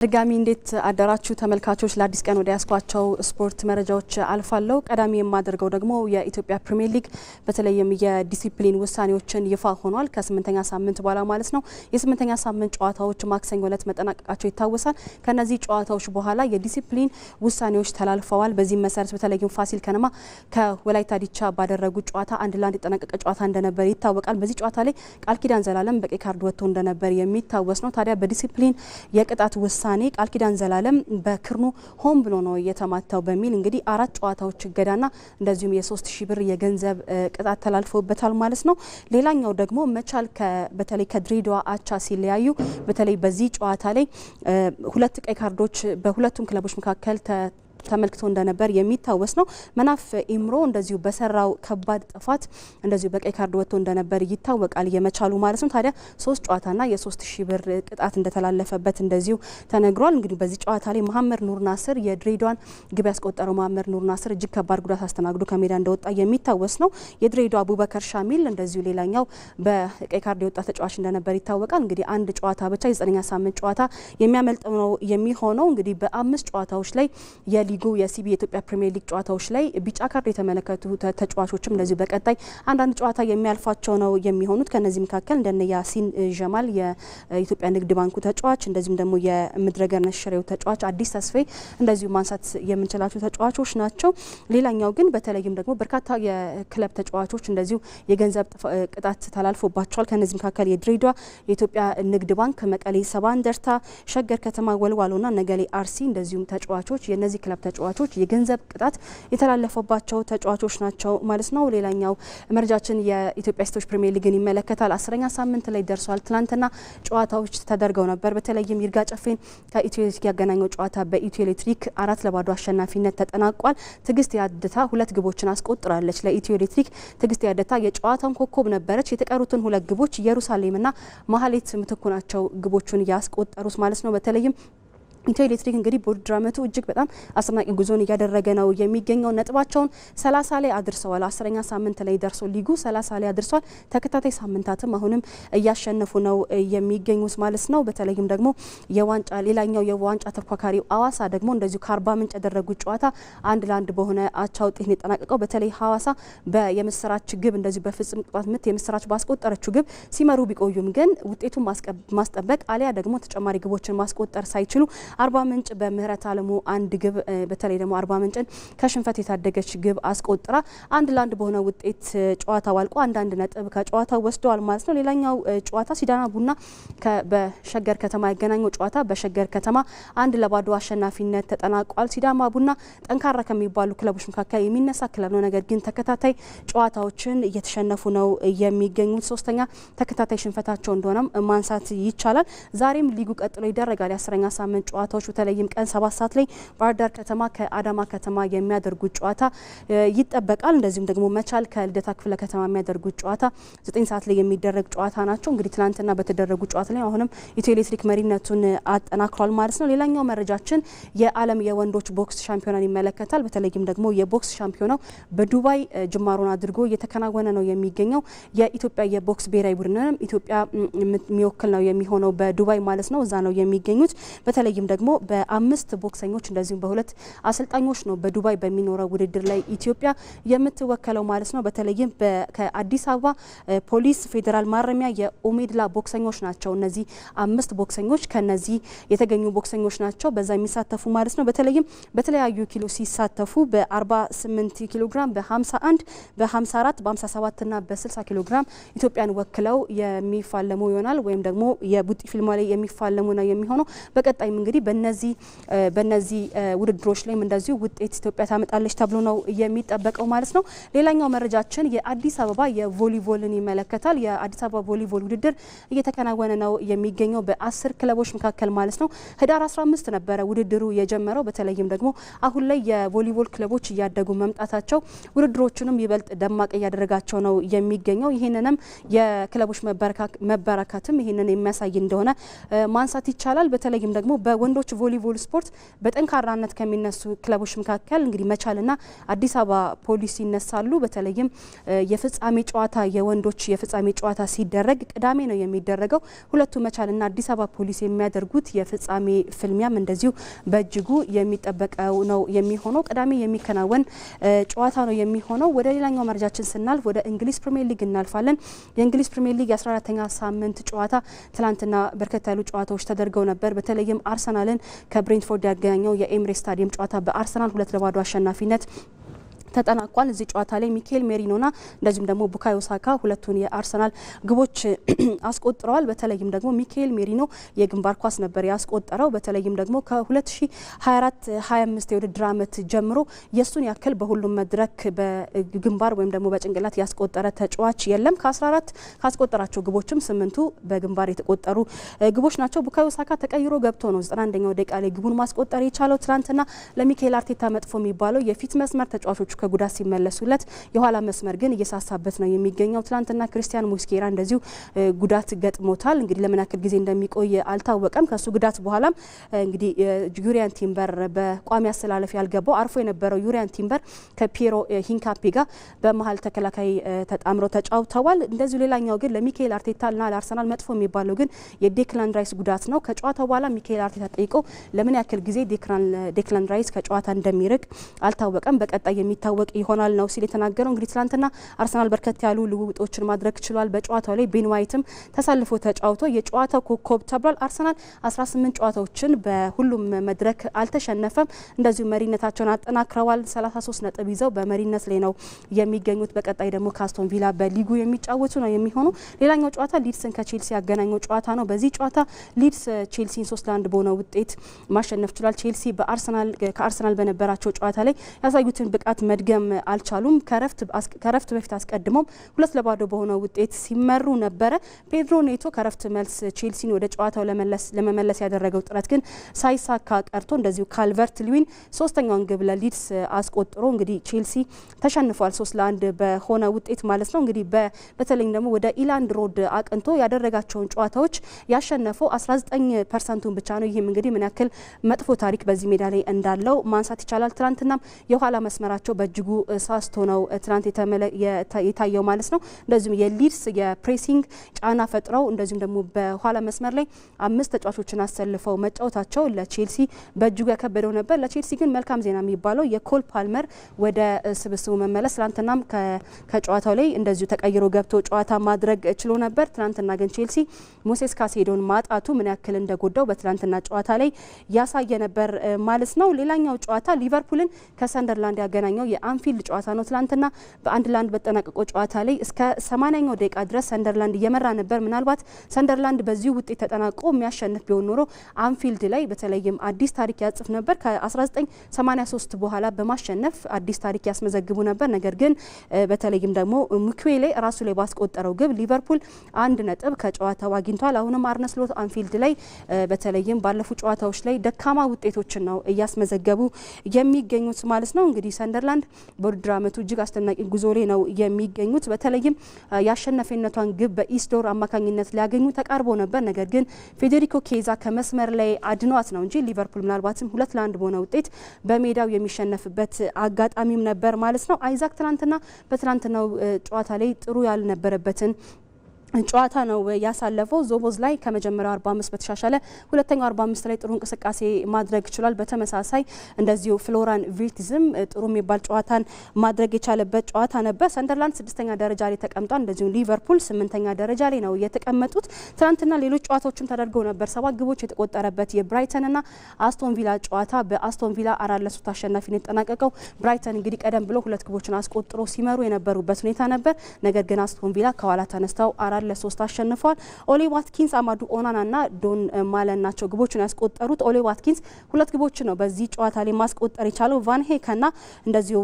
ድጋሚ እንዴት አደራችሁ ተመልካቾች ለአዲስ ቀን ወደ ያስኳቸው ስፖርት መረጃዎች አልፋለሁ። ቀዳሚ የማደርገው ደግሞ የኢትዮጵያ ፕሪሚየር ሊግ በተለይም የዲሲፕሊን ውሳኔዎችን ይፋ ሆኗል። ከ8ኛ ሳምንት በኋላ ማለት ነው። የ8ኛ ሳምንት ጨዋታዎች ማክሰኞ ዕለት መጠናቀቃቸው ይታወሳል። ከነዚህ ጨዋታዎች በኋላ የዲሲፕሊን ውሳኔዎች ተላልፈዋል። በዚህ መሰረት በተለይም ፋሲል ከነማ ከወላይታ ዲቻ ባደረጉት ጨዋታ 1-1 የተጠናቀቀ ጨዋታ እንደነበር ይታወቃል። በዚህ ጨዋታ ላይ ቃል ኪዳን ዘላለም በቀይ ካርድ ወጥቶ እንደነበር የሚታወስ ነው። ታዲያ በዲሲፕሊን የቅጣት ውሳኔ ቃል ኪዳን ዘላለም በክርኑ ሆም ብሎ ነው የተማታው በሚል እንግዲህ 4 ጨዋታዎች ገዳና እንደዚሁም የ3000 ብር የገንዘብ ቅጣት ተላልፎበታል ማለት ነው። ሌላኛው ደግሞ መቻል በተለይ ከድሬዳዋ አቻ ሲለያዩ በተለይ በዚህ ጨዋታ ላይ 2 ቀይ ካርዶች በሁለቱም ክለቦች መካከል ተመልክቶ እንደነበር የሚታወስ ነው። መናፍ ኢምሮ እንደዚሁ በሰራው ከባድ ጥፋት እንደዚሁ በቀይ ካርድ ወጥቶ እንደነበር ይታወቃል የመቻሉ ማለት ነው። ታዲያ 3 ጨዋታና የ3000 ብር ቅጣት እንደተላለፈበት እንደዚሁ ተነግሯል። እንግዲህ በዚህ ጨዋታ ላይ መሐመድ ኑር ናስር የድሬዳዋን ግብ ያስቆጠረው መሐመድ ኑር ናስር እጅግ ከባድ ጉዳት አስተናግዶ ከሜዳ እንደወጣ የሚታወስ ነው። የድሬዳዋ አቡበከር ሻሚል እንደዚሁ ሌላኛው በቀይ ካርድ የወጣ ተጫዋች እንደነበር ይታወቃል። እንግዲህ አንድ ጨዋታ ብቻ የ9ኛ ሳምንት ጨዋታ የሚያመልጠው ነው የሚሆነው። እንግዲህ በ5 ጨዋታዎች ላይ ሊጉ የሲቢ የኢትዮጵያ ፕሪሚየር ሊግ ጨዋታዎች ላይ ቢጫ ካርድ የተመለከቱ ተጫዋቾችም እንደዚሁ በቀጣይ አንዳንድ ጨዋታ የሚያልፋቸው ነው የሚሆኑት። ከነዚህ መካከል እንደነ ያሲን ጀማል የኢትዮጵያ ንግድ ባንኩ ተጫዋች እንደዚሁም ደግሞ የምድረገር ነሽሬው ተጫዋች አዲስ ተስፋዬ እንደዚሁ ማንሳት የምንችላቸው ተጫዋቾች ናቸው። ሌላኛው ግን በተለይም ደግሞ በርካታ የክለብ ተጫዋቾች እንደዚሁ የገንዘብ ቅጣት ተላልፎባቸዋል። ከነዚህ መካከል የድሬዳዋ የኢትዮጵያ ንግድ ባንክ፣ መቀሌ ሰባ እንደርታ፣ ሸገር ከተማ ወልዋሎና ነገሌ አርሲ እንደዚሁም ተጫዋቾች የነዚህ ክለብ ተጫዋቾች የገንዘብ ቅጣት የተላለፈባቸው ተጫዋቾች ናቸው ማለት ነው። ሌላኛው መረጃችን የኢትዮጵያ ሴቶች ፕሪሚየር ሊግን ይመለከታል። 10ኛ ሳምንት ላይ ደርሷል። ትናንትና ጨዋታዎች ተደርገው ነበር። በተለይም ይርጋ ጨፌን ከኢትዮ ኤሌክትሪክ ያገናኘው ጨዋታ በኢትዮ ኤሌክትሪክ 4-2 አሸናፊነት ተጠናቋል። ትግስት ያደታ 2 ግቦችን አስቆጥራለች ለኢትዮ ኤሌክትሪክ። ትግስት ያደታ የጨዋታውን ኮከብ ነበረች። የተቀሩትን 2 ግቦች ኢየሩሳሌምና ማህሌት ምትኩ ናቸው ግቦቹን ያስቆጠሩት ማለት ነው። በተለይም ኢትዮ ኤሌክትሪክ እንግዲህ በውድድር ዓመቱ እጅግ በጣም አስደናቂ ጉዞን እያደረገ ነው የሚገኘው። ነጥባቸውን 30 ላይ አድርሰዋል። 10ኛ ሳምንት ላይ ደርሶ ሊጉ 30 ላይ አድርሷል። ተከታታይ ሳምንታትም አሁንም እያሸነፉ ነው የሚገኙት ማለት ነው። በተለይም ደግሞ ሌላኛው የዋንጫ ተፎካካሪው አዋሳ ደግሞ እንደዚሁ ከአርባ ምንጭ ያደረጉት ጨዋታ 1-1 በሆነ አቻ ውጤት ነው የተጠናቀቀው። በተለይ ሀዋሳ የምስራች ግብ እንደዚሁ በፍጹም ቅጣት ምት የምስራች ባስቆጠረችው ግብ ሲመሩ ቢቆዩም ግን ውጤቱን ማስጠበቅ አሊያ ደግሞ ተጨማሪ ግቦችን ማስቆጠር ሳይችሉ አርባ ምንጭ በምህረት አለሙ 1 ግብ በተለይ ደግሞ አርባ ምንጭን ከሽንፈት የታደገች ግብ አስቆጥራ 1-1 በሆነ ውጤት ጨዋታው አልቆ 1 ነጥብ ከጨዋታው ወስደዋል ማለት ነው። ሌላኛው ጨዋታ ሲዳማ ቡና በሸገር ከተማ ያገናኘው ጨዋታ በሸገር ከተማ 1-2 አሸናፊነት ተጠናቋል። ሲዳማ ቡና ጠንካራ ከሚባሉ ክለቦች መካከል የሚነሳ ክለብ ነው። ነገር ግን ተከታታይ ጨዋታዎችን እየተሸነፉ ነው የሚገኙት። 3ኛ ተከታታይ ሽንፈታቸው እንደሆነም ማንሳት ይቻላል። ዛሬም ሊጉ ቀጥሎ ይደረጋል። የ10ኛ ሳምንት ጨዋታዎች በተለይም ቀን 7 ሰዓት ላይ ባህር ዳር ከተማ ከአዳማ ከተማ የሚያደርጉት ጨዋታ ይጠበቃል። እንደዚሁም ደግሞ መቻል ከልደታ ክፍለ ከተማ የሚያደርጉት ጨዋታ 9 ሰዓት ላይ የሚደረግ ጨዋታ ናቸው። እንግዲህ ትናንትና በተደረጉ ጨዋታ ላይ አሁንም ኢትዮ ኤሌክትሪክ መሪነቱን አጠናክሯል ማለት ነው። ሌላኛው መረጃችን የዓለም የወንዶች ቦክስ ሻምፒዮናን ይመለከታል። በተለይም ደግሞ የቦክስ ሻምፒዮናው በዱባይ ጅማሮን አድርጎ እየተከናወነ ነው የሚገኘው። የኢትዮጵያ የቦክስ ብሔራዊ ቡድንም ኢትዮጵያ የሚወክል ነው የሚሆነው በዱባይ ማለት ነው። እዛ ነው የሚገኙት። በተለይም ደግሞ በ5 ቦክሰኞች እንደዚሁም በ2 አሰልጣኞች ነው በዱባይ በሚኖረው ውድድር ላይ ኢትዮጵያ የምትወከለው ማለት ነው። በተለይም ከአዲስ አበባ ፖሊስ ፌዴራል ማረሚያ የኦሜድላ ቦክሰኞች ናቸው። እነዚህ 5 ቦክሰኞች ከነዚህ የተገኙ ቦክሰኞች ናቸው በዛ የሚሳተፉ ማለት ነው። በተለይም በተለያዩ ኪሎ ሲሳተፉ በ48 ኪሎ ግራም፣ በ51፣ በ54፣ በ57 እና በ60 ኪሎ ግራም ኢትዮጵያን ወክለው የሚፋለሙ ይሆናል ወይም ደግሞ የቡጢ ፊልማ ላይ የሚፋለሙ ነው የሚሆነው። በቀጣይም እንግዲህ በነዚህ ውድድሮች ላይም እንደዚሁ ውጤት ኢትዮጵያ ታመጣለች ተብሎ ነው የሚጠበቀው ማለት ነው። ሌላኛው መረጃችን የአዲስ አበባ የቮሊቦልን ይመለከታል። የአዲስ አበባ ቮሊቦል ውድድር እየተከናወነ ነው የሚገኘው በ10 ክለቦች መካከል ማለት ነው። ህዳር 15 ነበረ ውድድሩ የጀመረው። በተለይም ደግሞ አሁን ላይ የቮሊቦል ክለቦች እያደጉ መምጣታቸው ውድድሮቹንም ይበልጥ ደማቅ እያደረጋቸው ነው የሚገኘው። ይህንንም የክለቦች መበረካትም ይህንን የሚያሳይ እንደሆነ ማንሳት ይቻላል። በተለይም ደግሞ በወንዶች ቮሊቦል ስፖርት በጠንካራነት ከሚነሱ ክለቦች መካከል እንግዲህ መቻልና አዲስ አበባ ፖሊስ ይነሳሉ። በተለይም የፍጻሜ ጨዋታ የወንዶች የፍጻሜ ጨዋታ ሲደረግ ቅዳሜ ነው የሚደረገው። ሁለቱ መቻልና አዲስ አበባ ፖሊስ የሚያደርጉት የፍጻሜ ፍልሚያም እንደዚሁ በእጅጉ የሚጠበቀው ነው የሚሆነው። ቅዳሜ የሚከናወን ጨዋታ ነው የሚሆነው። ወደ ሌላኛው መረጃችን ስናልፍ ወደ እንግሊዝ ፕሪሚየር ሊግ እናልፋለን። የእንግሊዝ ፕሪሚየር ሊግ የ14ኛ ሳምንት ጨዋታ ትላንትና በርከት ያሉ ጨዋታዎች ተደርገው ነበር። በተለይም አርሰናልን ከብሬንትፎርድ ያገናኘው የኤምሬትስ ስታዲየም ጨዋታ በአርሰናል 2-0 አሸናፊነት ተጠናቋል። እዚህ ጨዋታ ላይ ሚካኤል ሜሪኖና እንደዚሁም ደግሞ ቡካዮ ሳካ ሁለቱን የአርሰናል ግቦች አስቆጥረዋል። በተለይም ደግሞ ሚካኤል ሜሪኖ የግንባር ኳስ ነበር ያስቆጠረው። በተለይም ደግሞ ከ2024-25 የውድድር ዓመት ጀምሮ የሱን ያክል በሁሉም መድረክ በግንባር ወይም ደግሞ በጭንቅላት ያስቆጠረ ተጫዋች የለም። ከ14 ካስቆጠራቸው ግቦችም 8ቱ በግንባር የተቆጠሩ ግቦች ናቸው። ቡካዮ ሳካ ተቀይሮ ገብቶ ነው 91ኛው ደቂቃ ላይ ግቡን ማስቆጠር የቻለው። ትናንትና ለሚካኤል አርቴታ መጥፎ የሚባለው የፊት መስመር ተጫዋቾቹ ከጉዳት ሲመለሱለት የኋላ መስመር ግን እየሳሳበት ነው የሚገኘው። ትላንትና ክሪስቲያን ሙስኬራ እንደዚሁ ጉዳት ገጥሞታል። እንግዲህ ለምን ያክል ጊዜ እንደሚቆይ አልታወቀም። ከሱ ጉዳት በኋላም እንግዲህ ዩሪያን ቲምበር በቋሚ አስተላለፍ ያልገባው አርፎ የነበረው ዩሪያን ቲምበር ከፒየሮ ሂንካፒ ጋር በመሀል ተከላካይ ተጣምረው ተጫውተዋል። እንደዚሁ ሌላኛው ግን ለሚካኤል አርቴታና ለአርሰናል መጥፎ የሚባለው ግን የዴክላን ራይስ ጉዳት ነው። ከጨዋታው በኋላ ሚካኤል አርቴታ ጠይቆ ለምን ያክል ጊዜ ዴክላን ራይስ ከጨዋታ እንደሚርቅ አልታወቀም። በቀጣይ የሚታወቅ ይሆናል ነው ሲል የተናገረው። እንግዲህ ትናንትና አርሰናል በርከት ያሉ ልውውጦችን ማድረግ ችሏል። በጨዋታው ላይ ቤን ዋይትም ተሳልፎ ተጫውቶ የጨዋታው ኮከብ ተብሏል። አርሰናል 18 ጨዋታዎችን በሁሉም መድረክ አልተሸነፈም። እንደዚሁ መሪነታቸውን አጠናክረዋል። 33 ነጥብ ይዘው በመሪነት ላይ ነው የሚገኙት። በቀጣይ ደግሞ ካስቶን ቪላ በሊጉ የሚጫወቱ ነው የሚሆኑ። ሌላኛው ጨዋታ ሊድስን ከቼልሲ ያገናኘው ጨዋታ ነው። በዚህ ጨዋታ ሊድስ ቼልሲን 3-1 በሆነ ውጤት ማሸነፍ ችሏል። ቼልሲ ከአርሰናል በነበራቸው ጨዋታ ላይ ያሳዩትን ብቃት መድገም አልቻሉም። ከረፍት በፊት አስቀድሞም 2-0 በሆነ ውጤት ሲመሩ ነበረ። ፔድሮ ኔቶ ከረፍት መልስ ቼልሲን ወደ ጨዋታው ለመመለስ ያደረገው ጥረት ግን ሳይሳካ ቀርቶ እንደዚሁ ካልቨርት ሊዊን ሶስተኛውን ግብ ለሊድስ አስቆጥሮ እንግዲህ ቼልሲ ተሸንፏል 3-1 በሆነ ውጤት ማለት ነው። እንግዲህ በተለይም ደግሞ ወደ ኢላንድ ሮድ አቅንቶ ያደረጋቸውን ጨዋታዎች ያሸነፈው 19% ብቻ ነው። ይህም እንግዲህ ምን ያክል መጥፎ ታሪክ በዚህ ሜዳ ላይ እንዳለው ማንሳት ይቻላል። ትናንትናም የኋላ መስመራቸው በእጅጉ ሳስቶ ነው ትናንት የታየው ማለት ነው። እንደዚሁም የሊድስ የፕሬሲንግ ጫና ፈጥረው እንደዚሁም ደግሞ በኋላ መስመር ላይ 5 ተጫዋቾችን አሰልፈው መጫወታቸው ለቼልሲ በእጅጉ ያከበደው ነበር። ለቼልሲ ግን መልካም ዜና የሚባለው የኮል ፓልመር ወደ ስብስቡ መመለስ፣ ትናንትናም ከጨዋታው ላይ እንደዚሁ ተቀይሮ ገብቶ ጨዋታ ማድረግ ችሎ ነበር። ትናንትና ግን ቼልሲ ሞሴስ ካሴዶን ማጣቱ ምን ያክል እንደጎዳው በትናንትና ጨዋታ ላይ ያሳየ ነበር ማለት ነው። ሌላኛው ጨዋታ ሊቨርፑልን ከሰንደርላንድ ያገናኘው የአንፊልድ ጨዋታ ነው። ትላንትና በ1-1 በተጠናቀቀው ጨዋታ ላይ እስከ 80ኛው ደቂቃ ድረስ ሰንደርላንድ እየመራ ነበር። ምናልባት ሰንደርላንድ በዚህ ውጤት ተጠናቆ የሚያሸንፍ ቢሆን ኖሮ አንፊልድ ላይ በተለይም አዲስ ታሪክ ያጽፍ ነበር። ከ1983 በኋላ በማሸነፍ አዲስ ታሪክ ያስመዘግቡ ነበር። ነገር ግን በተለይም ደግሞ ሙክዌሌ ራሱ ላይ ባስቆጠረው ግብ ሊቨርፑል 1 ነጥብ ከጨዋታው አግኝቷል። አሁንም አርነ ስሎት አንፊልድ ላይ በተለይም ባለፉ ጨዋታዎች ላይ ደካማ ውጤቶችን ነው እያስመዘገቡ የሚገኙት ማለት ነው። እንግዲህ ሰንደርላንድ በውድድር ዓመቱ እጅግ አስደናቂ ጉዞ ላይ ነው የሚገኙት። በተለይም የአሸናፊነቷን ግብ በኢስዶር አማካኝነት ሊያገኙ ተቃርቦ ነበር። ነገር ግን ፌዴሪኮ ኬዛ ከመስመር ላይ አድኗት ነው እንጂ ሊቨርፑል ምናልባትም 2-1 በሆነ ውጤት በሜዳው የሚሸነፍበት አጋጣሚም ነበር ማለት ነው። አይዛክ በትናንትናው ጨዋታ ላይ ጥሩ ያልነበረበትን ጨዋታ ነው ያሳለፈው። ዞቦዝ ላይ ከመጀመሪያው 45 በተሻሻለ ሁለተኛው 45 ላይ ጥሩ እንቅስቃሴ ማድረግ ችሏል። በተመሳሳይ እንደዚሁ ፍሎራን ቪርትዝም ጥሩ የሚባል ጨዋታን ማድረግ የቻለበት ጨዋታ ነበር። ሰንደርላንድ 6ኛ ደረጃ ላይ ተቀምጧል። እንደዚሁ ሊቨርፑል 8ኛ ደረጃ ላይ ነው የተቀመጡት። ትናንትና ሌሎች ጨዋታዎችም ተደርገው ነበር። 7 ግቦች የተቆጠረበት የብራይተንና አስቶን ቪላ ጨዋታ በአስቶን ቪላ 4-3 አሸናፊነት የተጠናቀቀው። ብራይተን እንግዲህ ቀደም ብሎ 2 ግቦችን አስቆጥሮ ሲመሩ የነበሩበት ሁኔታ ነበር። ነገር ግን አስቶን ቪላ ከኋላ ተነስተው 4-3 አሸንፏል። ኦሌ ዋትኪንስ፣ አማዱ ኦናናና ዶን ማለን ናቸው ግቦችን ያስቆጠሩት። ኦሌ ዋትኪንስ 2 ግቦችን ነው በዚህ ጨዋታ ላይ ማስቆጠር የቻለው። ቫንሄከና እንደዚሁ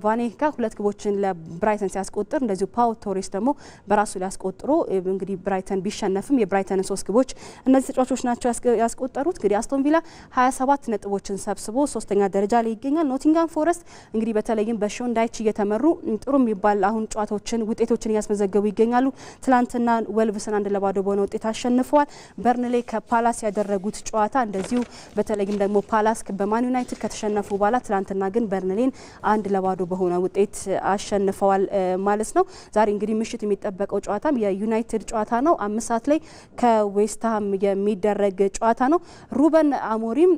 ቫንሄካ 2 ግቦችን ለብራይተን ሲያስቆጥር እንደዚሁ ፓው ቶሬስ ደግሞ በራሱ ላይ ያስቆጥሮ እንግዲህ ብራይተን ቢሸነፍም የብራይተን 3 ግቦች እነዚህ ተጫዋቾች ናቸው ያስቆጠሩት። እንግዲህ አስቶን ቪላ 27 ነጥቦችን ሰብስቦ 3ኛ ደረጃ ላይ ይገኛል። ኖቲንጋም ፎረስት እንግዲህ በተለይም በሾን ዳይች እየተመሩ ጥሩ የሚባል አሁን ጨዋታዎችን ውጤቶችን እያስመዘገቡ ይገኛሉ። ትላንትና ቦርንማውስና ወልቭስን 1-0 በሆነ ውጤት አሸንፈዋል። በርንሌ ከፓላስ ያደረጉት ጨዋታ እንደዚሁ በተለይም ደግሞ ፓላስ በማን ዩናይትድ ከተሸነፉ በኋላ ትላንትና ግን በርንሌን 1-0 በሆነ ውጤት አሸንፈዋል ማለት ነው። ዛሬ እንግዲህ ምሽት የሚጠበቀው ጨዋታም የዩናይትድ ጨዋታ ነው። 5 ሰዓት ላይ ከዌስትሃም የሚደረግ ጨዋታ ነው። ሩበን አሞሪም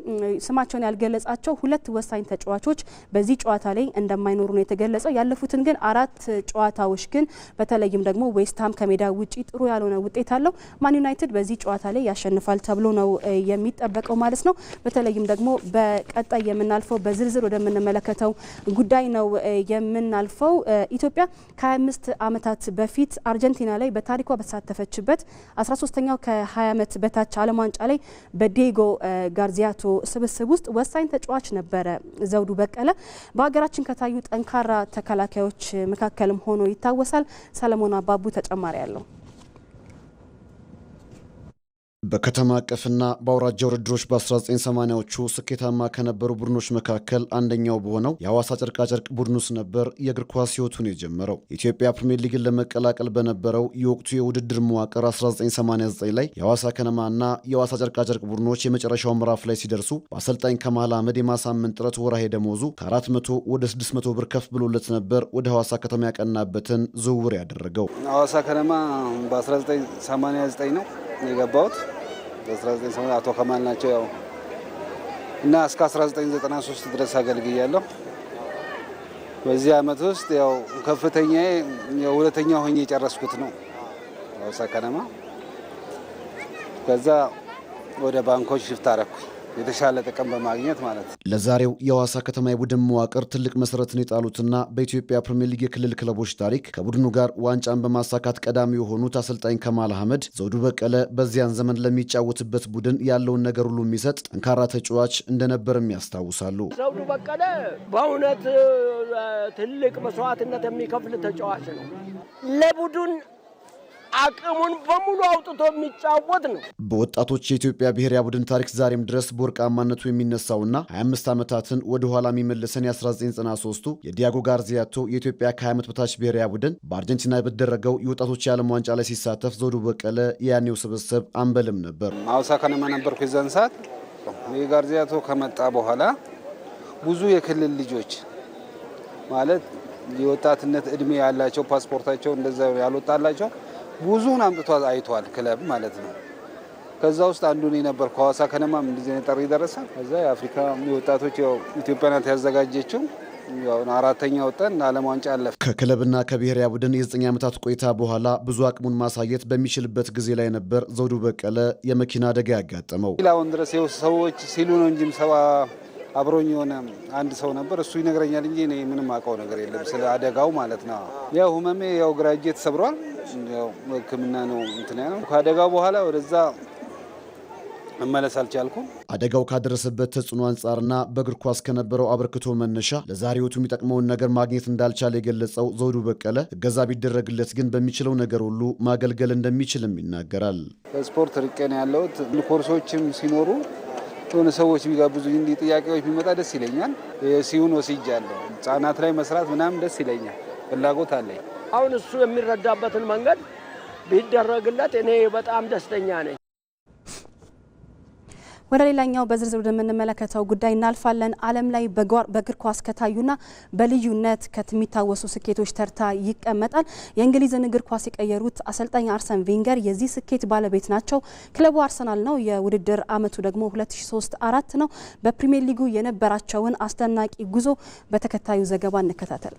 ስማቸውን ያልገለጻቸው 2 ወሳኝ ተጫዋቾች በዚህ ጨዋታ ላይ እንደማይኖሩ ነው የተገለጸው። ያለፉትን ግን 4 ጨዋታዎች ግን በተለይም ደግሞ ዌስትሃም ከሜዳ ውጪ ጥሩ ያልሆነ ውጤት አለው። ማን ዩናይትድ በዚህ ጨዋታ ላይ ያሸንፋል ተብሎ ነው የሚጠበቀው ማለት ነው። በተለይም ደግሞ በቀጣይ የምናልፈው በዝርዝር ወደምንመለከተው ጉዳይ ነው የምናልፈው። ኢትዮጵያ ከ25 ዓመታት በፊት አርጀንቲና ላይ በታሪኳ በተሳተፈችበት 13ኛው ከ20 ዓመት በታች ዓለም ዋንጫ ላይ በዲዬጎ ጋርዚያቶ ስብስብ ውስጥ ወሳኝ ተጫዋች ነበረ ዘውዱ በቀለ። በሀገራችን ከታዩ ጠንካራ ተከላካዮች መካከልም ሆኖ ይታወሳል። ሰለሞን አባቡ ተጨማሪ ያለው በከተማ አቀፍና በአውራጃ ውድድሮች በ1980ዎቹ ስኬታማ ከነበሩ ቡድኖች መካከል አንደኛው በሆነው የሐዋሳ ጨርቃጨርቅ ቡድን ውስጥ ነበር የእግር ኳስ ሕይወቱን የጀመረው። ኢትዮጵያ ፕሪሚየር ሊግን ለመቀላቀል በነበረው የወቅቱ የውድድር መዋቅር 1989 ላይ የሐዋሳ ከነማና የሐዋሳ ጨርቃጨርቅ ቡድኖች የመጨረሻው ምዕራፍ ላይ ሲደርሱ በአሰልጣኝ ከማል አህመድ የማሳመን ጥረት ወርሃዊ ደመወዙ ከ400 ወደ 600 ብር ከፍ ብሎለት ነበር ወደ ሐዋሳ ከተማ ያቀናበትን ዝውውር ያደረገው። ሐዋሳ ከነማ በ1989 ነው የገባሁት። በ1980 አቶ ከማል ናቸው ያው እና እስከ 1993 ድረስ አገልግያለሁ። በዚህ አመት ውስጥ ያው ከፍተኛ የሁለተኛ ሆኜ የጨረስኩት ነው ሐዋሳ ከነማ። ከዛ ወደ ባንኮች ሽፍት አደረኩ የተሻለ ጥቅም በማግኘት ማለት ነው። ለዛሬው የሐዋሳ ከተማ የቡድን መዋቅር ትልቅ መሰረትን የጣሉትና በኢትዮጵያ ፕሪሚየር ሊግ የክልል ክለቦች ታሪክ ከቡድኑ ጋር ዋንጫን በማሳካት ቀዳሚ የሆኑት አሰልጣኝ ከማል አህመድ ዘውዱ በቀለ በዚያን ዘመን ለሚጫወትበት ቡድን ያለውን ነገር ሁሉ የሚሰጥ ጠንካራ ተጫዋች እንደነበርም ያስታውሳሉ። ዘውዱ በቀለ በእውነት ትልቅ መስዋዕትነት የሚከፍል ተጫዋች ነው። ለቡድን አቅሙን በሙሉ አውጥቶ የሚጫወት ነው። በወጣቶች የኢትዮጵያ ብሔራዊ ቡድን ታሪክ ዛሬም ድረስ በወርቃማነቱ የሚነሳውና 25 ዓመታትን ወደ ኋላ የሚመልሰን የ1993ቱ የዲያጎ ጋርዚያቶ የኢትዮጵያ ከ20 ዓመት በታች ብሔራዊ ቡድን በአርጀንቲና በተደረገው የወጣቶች የዓለም ዋንጫ ላይ ሲሳተፍ ዘውዱ በቀለ የያኔው ስብስብ አንበልም ነበር። ሐዋሳ ከነማ ነበርኩ የዛን ሰዓት። ጋርዚያቶ ከመጣ በኋላ ብዙ የክልል ልጆች ማለት የወጣትነት እድሜ ያላቸው ፓስፖርታቸው እንደዛ ያልወጣላቸው ብዙውን አምጥቶ አይቷል ክለብ ማለት ነው። ከዛ ውስጥ አንዱ ነው ነበር ሐዋሳ ከነማም እንደዚህ ነው ጥሪ ደረሰ። ከዛ የአፍሪካ ወጣቶች ያው ኢትዮጵያ ናት ያዘጋጀችው ያው አራተኛ ወጣን ዓለም ዋንጫ አለፈ። ከክለብና ከብሔራዊ ቡድን የ9 ዓመታት ቆይታ በኋላ ብዙ አቅሙን ማሳየት በሚችልበት ጊዜ ላይ ነበር ዘውዱ በቀለ የመኪና አደጋ ያጋጠመው። አሁን ድረስ ሰዎች ሲሉ ነው እንጂ ሰባ አብሮኝ የሆነ አንድ ሰው ነበር እሱ ይነግረኛል እንጂ እኔ ምንም አውቀው ነገር የለም ስለ አደጋው ማለት ነው። ያው ህመሜ ያው ግራ እጄ ተሰብሯል። ያው ሕክምና ነው እንትን ያለው። ከአደጋው በኋላ ወደዛ መመለስ አልቻልኩም። አደጋው ካደረሰበት ተጽዕኖ አንጻርና በእግር ኳስ ከነበረው አበርክቶ መነሻ ለዛሬዎቱ የሚጠቅመውን ነገር ማግኘት እንዳልቻለ የገለጸው ዘውዱ በቀለ እገዛ ቢደረግለት ግን በሚችለው ነገር ሁሉ ማገልገል እንደሚችልም ይናገራል። በስፖርት ርቄን ያለሁት ኮርሶችም ሲኖሩ የሆነ ሰዎች ቢጋብዙኝ እንዲህ ጥያቄዎች ቢመጣ ደስ ይለኛል። ሲሆን ወስጃለሁ። ህጻናት ላይ መስራት ምናምን ደስ ይለኛል። ፍላጎት አለኝ። አሁን እሱ የሚረዳበትን መንገድ ቢደረግለት እኔ በጣም ደስተኛ ነኝ። ወደ ሌላኛው በዝርዝር ወደምንመለከተው ጉዳይ እናልፋለን። ዓለም ላይ በእግር ኳስ ከታዩና በልዩነት ከሚታወሱ ስኬቶች ተርታ ይቀመጣል። የእንግሊዝን እግር ኳስ የቀየሩት አሰልጣኝ አርሰን ቬንገር የዚህ ስኬት ባለቤት ናቸው። ክለቡ አርሰናል ነው። የውድድር አመቱ ደግሞ 2003-04 ነው። በፕሪሚየር ሊጉ የነበራቸውን አስደናቂ ጉዞ በተከታዩ ዘገባ እንከታተል።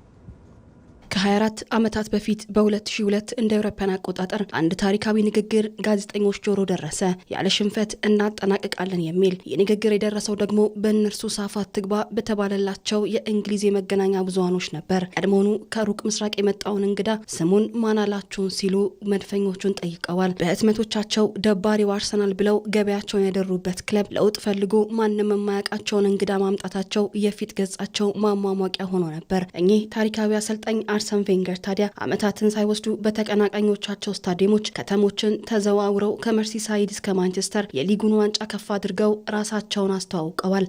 ከ24 ዓመታት በፊት በ2002 እንደ አውሮፓውያን አቆጣጠር አንድ ታሪካዊ ንግግር ጋዜጠኞች ጆሮ ደረሰ። ያለ ሽንፈት እናጠናቅቃለን የሚል የንግግር የደረሰው ደግሞ በእነርሱ ሳፋት ትግባ በተባለላቸው የእንግሊዝ የመገናኛ ብዙሃኖች ነበር። ቀድሞውኑ ከሩቅ ምስራቅ የመጣውን እንግዳ ስሙን ማናላችሁን ሲሉ መድፈኞቹን ጠይቀዋል። በህትመቶቻቸው ደባሪው አርሰናል ብለው ገበያቸውን ያደሩበት ክለብ ለውጥ ፈልጎ ማንም የማያውቃቸውን እንግዳ ማምጣታቸው የፊት ገጻቸው ማሟሟቂያ ሆኖ ነበር። እኚህ ታሪካዊ አሰልጣኝ አርሰን ቬንገር ታዲያ አመታትን ሳይወስዱ በተቀናቃኞቻቸው ስታዲየሞች ከተሞችን ተዘዋውረው ከመርሲሳይድ እስከ ማንቸስተር የሊጉን ዋንጫ ከፍ አድርገው ራሳቸውን አስተዋውቀዋል።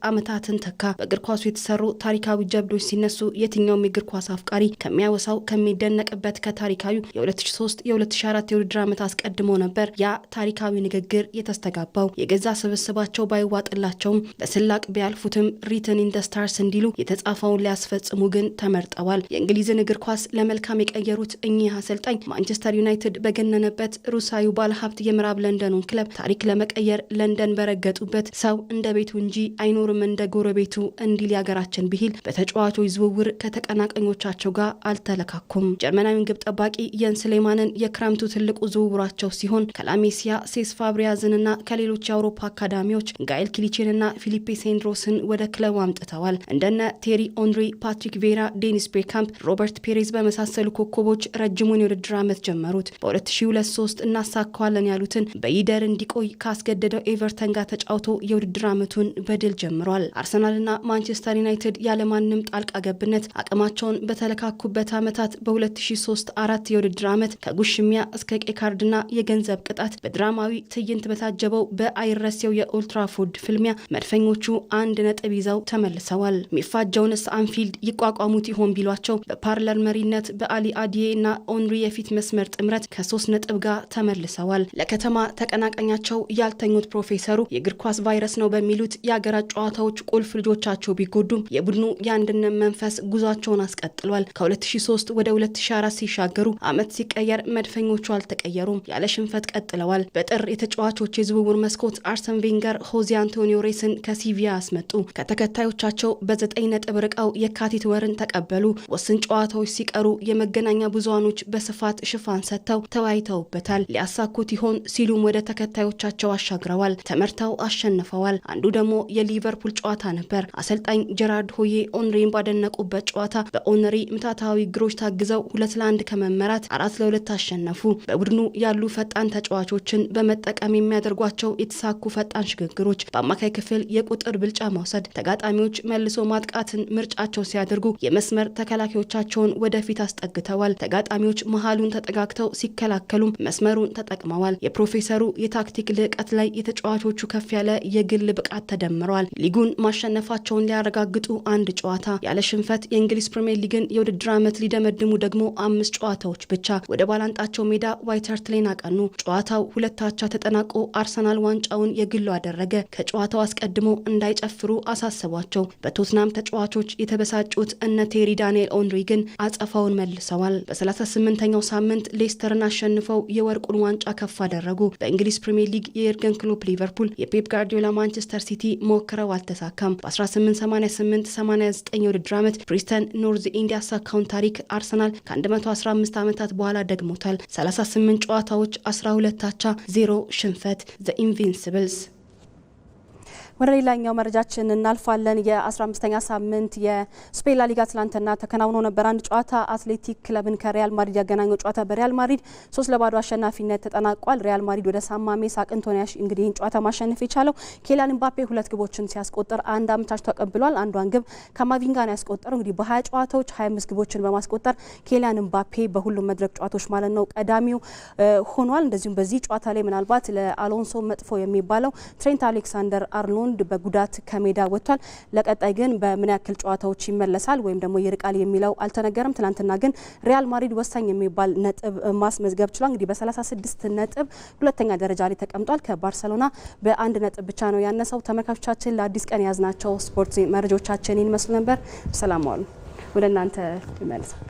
አመታትን ተካ። በእግር ኳሱ የተሰሩ ታሪካዊ ጀብዶች ሲነሱ የትኛውም የእግር ኳስ አፍቃሪ ከሚያወሳው ከሚደነቅበት ከታሪካዊ የ2003 የ2004 የውድድር ዓመት አስቀድሞ ነበር ያ ታሪካዊ ንግግር የተስተጋባው። የገዛ ስብስባቸው ባይዋጥላቸውም በስላቅ ቢያልፉትም ሪትን ኢን ዘ ስታርስ እንዲሉ የተጻፈውን ሊያስፈጽሙ ግን ተመርጠዋል። የእንግሊዝን እግር ኳስ ለመልካም የቀየሩት እኚህ አሰልጣኝ ማንቸስተር ዩናይትድ በገነነበት ሩሳዩ ባለሀብት የምዕራብ ለንደኑን ክለብ ታሪክ ለመቀየር ለንደን በረገጡበት ሰው እንደ ቤቱ እንጂ አይኖርም እንደ ጎረቤቱ እንዲል ያገራችን ብሂል በተጫዋቾች ዝውውር ከተቀናቃኞቻቸው ጋር አልተለካኩም። ጀርመናዊውን ግብ ጠባቂ የን ስሌማንን የክረምቱ ትልቁ ዝውውራቸው ሲሆን ከላሜሲያ ሴስ ፋብሪያዝንና ከሌሎች የአውሮፓ አካዳሚዎች ጋኤል ኪሊችንና ፊሊፔ ሴንድሮስን ወደ ክለቡ አምጥተዋል። እንደነ ቴሪ ኦንሪ፣ ፓትሪክ ቬራ፣ ዴኒስ ቤርካምፕ፣ ሮበርት ፔሬዝ በመሳሰሉ ኮከቦች ረጅሙን የውድድር ዓመት ጀመሩት። በ2002-3 እናሳካዋለን ያሉትን በይደር እንዲቆይ ካስገደደው ኤቨርተን ጋር ተጫውቶ የውድድር ዓመቱን በድል ጀምሯል። አርሰናልና ማንቸስተር ዩናይትድ ያለማንም ጣልቃ ገብነት አቅማቸውን በተለካኩበት ዓመታት በ2003-4 የውድድር ዓመት ከጉሽሚያ እስከ ቀይ ካርድና የገንዘብ ቅጣት በድራማዊ ትዕይንት በታጀበው በአይረሴው የኦልትራፎርድ ፍልሚያ መድፈኞቹ 1 ነጥብ ይዘው ተመልሰዋል። ሚፋጃውንስ አንፊልድ ይቋቋሙት ይሆን ቢሏቸው በፓርለር መሪነት በአሊ አዲዬ እና ኦንሪ የፊት መስመር ጥምረት ከ3 ነጥብ ጋር ተመልሰዋል። ለከተማ ተቀናቃኛቸው ያልተኙት ፕሮፌሰሩ የእግር ኳስ ቫይረስ ነው በሚሉት የአገራት ጨዋታዎች ቁልፍ ልጆቻቸው ቢጎዱም የቡድኑ የአንድነት መንፈስ ጉዟቸውን አስቀጥሏል። ከ2003 ወደ 2004 ሲሻገሩ አመት ሲቀየር መድፈኞቹ አልተቀየሩም። ያለ ሽንፈት ቀጥለዋል። በጥር የተጫዋቾች የዝውውር መስኮት አርሰን ቬንገር ሆዜ አንቶኒዮ ሬስን ከሲቪያ አስመጡ። ከተከታዮቻቸው በ9 ነጥብ ርቀው የካቲት ወርን ተቀበሉ። ወስን ጨዋታዎች ሲቀሩ የመገናኛ ብዙሃኖች በስፋት ሽፋን ሰጥተው ተወያይተውበታል። ሊያሳኩት ይሆን ሲሉም ወደ ተከታዮቻቸው አሻግረዋል። ተመርተው አሸንፈዋል። አንዱ ደግሞ የሊቨርፑል ጨዋታ ነበር። አሰልጣኝ ጀራርድ ሆዬ ኦንሪን ባደነቁበት ጨዋታ በኦንሪ ምታታዊ እግሮች ታግዘው 2-1 ከመመራት 4-2 አሸነፉ። በቡድኑ ያሉ ፈጣን ተጫዋቾችን በመጠቀም የሚያደርጓቸው የተሳኩ ፈጣን ሽግግሮች በአማካይ ክፍል የቁጥር ብልጫ መውሰድ፣ ተጋጣሚዎች መልሶ ማጥቃትን ምርጫቸው ሲያደርጉ የመስመር ተከላካዮቻቸውን ወደፊት አስጠግተዋል። ተጋጣሚዎች መሃሉን ተጠጋግተው ሲከላከሉም መስመሩን ተጠቅመዋል። የፕሮፌሰሩ የታክቲክ ልዕቀት ላይ የተጫዋቾቹ ከፍ ያለ የግል ብቃት ተደምረዋል። ሊጉን ማሸነፋቸውን ሊያረጋግጡ 1 ጨዋታ ያለ ሽንፈት የእንግሊዝ ፕሪሚየር ሊግን የውድድር ዓመት ሊደመድሙ ደግሞ 5 ጨዋታዎች ብቻ ወደ ባላንጣቸው ሜዳ ዋይት ሃርት ሌን አቀኑ። ጨዋታው 2-2 ተጠናቆ አርሰናል ዋንጫውን የግሉ አደረገ። ከጨዋታው አስቀድሞ እንዳይጨፍሩ አሳሰቧቸው። በቶትናም ተጫዋቾች የተበሳጩት እነ ቴሪ ዳንኤል ኦንሪ ግን አጸፋውን መልሰዋል። በ38ኛው ሳምንት ሌስተርን አሸንፈው የወርቁን ዋንጫ ከፍ አደረጉ። በእንግሊዝ ፕሪሚየር ሊግ የኤርገን ክሎፕ ሊቨርፑል፣ የፔፕ ጋርዲዮላ ማንቸስተር ሲቲ ሞክረው አልተሳካም። በ1888-89 የውድድር ዓመት ፕሪስተን ኖርዝ ኢንድ ያሳካውን ታሪክ አርሰናል ከ115 ዓመታት በኋላ ደግሞታል። 38 ጨዋታዎች 12 አቻ 0 ሽንፈት ዘ ኢንቪንሲብልስ። ወደ ሌላኛው መረጃችን እናልፋለን። የ15ኛ ሳምንት የስፔን ላሊጋ ትላንትና ተከናውኖ ነበር። አንድ ጨዋታ አትሌቲክ ክለብን ከሪያል ማድሪድ ያገናኘው ጨዋታ በሪያል ማድሪድ 3-2 አሸናፊነት ተጠናቋል። ሪያል ማድሪድ ወደ ሳማሜስ አቅንቶ ነው እንግዲህ ጨዋታ ማሸነፍ የቻለው። ኬሊያን ኤምባፔ 2 ግቦችን ሲያስቆጥር አንድ አመቻች ተቀብሏል። አንዷን ግብ ካማቪንጋ ነው ያስቆጠረው። እንግዲህ በ20 ጨዋታዎች 25 ግቦችን በማስቆጠር ኬሊያን ኤምባፔ በሁሉም መድረክ ጨዋታዎች ማለት ነው ቀዳሚው ሆኗል። እንደዚሁም በዚህ ጨዋታ ላይ ምናልባት ለአሎንሶ መጥፎ የሚባለው ትሬንት አሌክሳንደር አርኖልድ በጉዳት ከሜዳ ወጥቷል። ለቀጣይ ግን በምን ያክል ጨዋታዎች ይመለሳል ወይም ደግሞ ይርቃል የሚለው አልተነገረም። ትናንትና ግን ሪያል ማድሪድ ወሳኝ የሚባል ነጥብ ማስመዝገብ ችሏል። እንግዲህ በ36 ነጥብ ሁለተኛ ደረጃ ላይ ተቀምጧል። ከባርሰሎና በ1 ነጥብ ብቻ ነው ያነሰው። ተመልካቾቻችን ለአዲስ ቀን ያዝናቸው ስፖርት መረጃዎቻችን ይመስሉ ነበር። ሰላም ዋሉ። ወደ እናንተ ይመለሳል።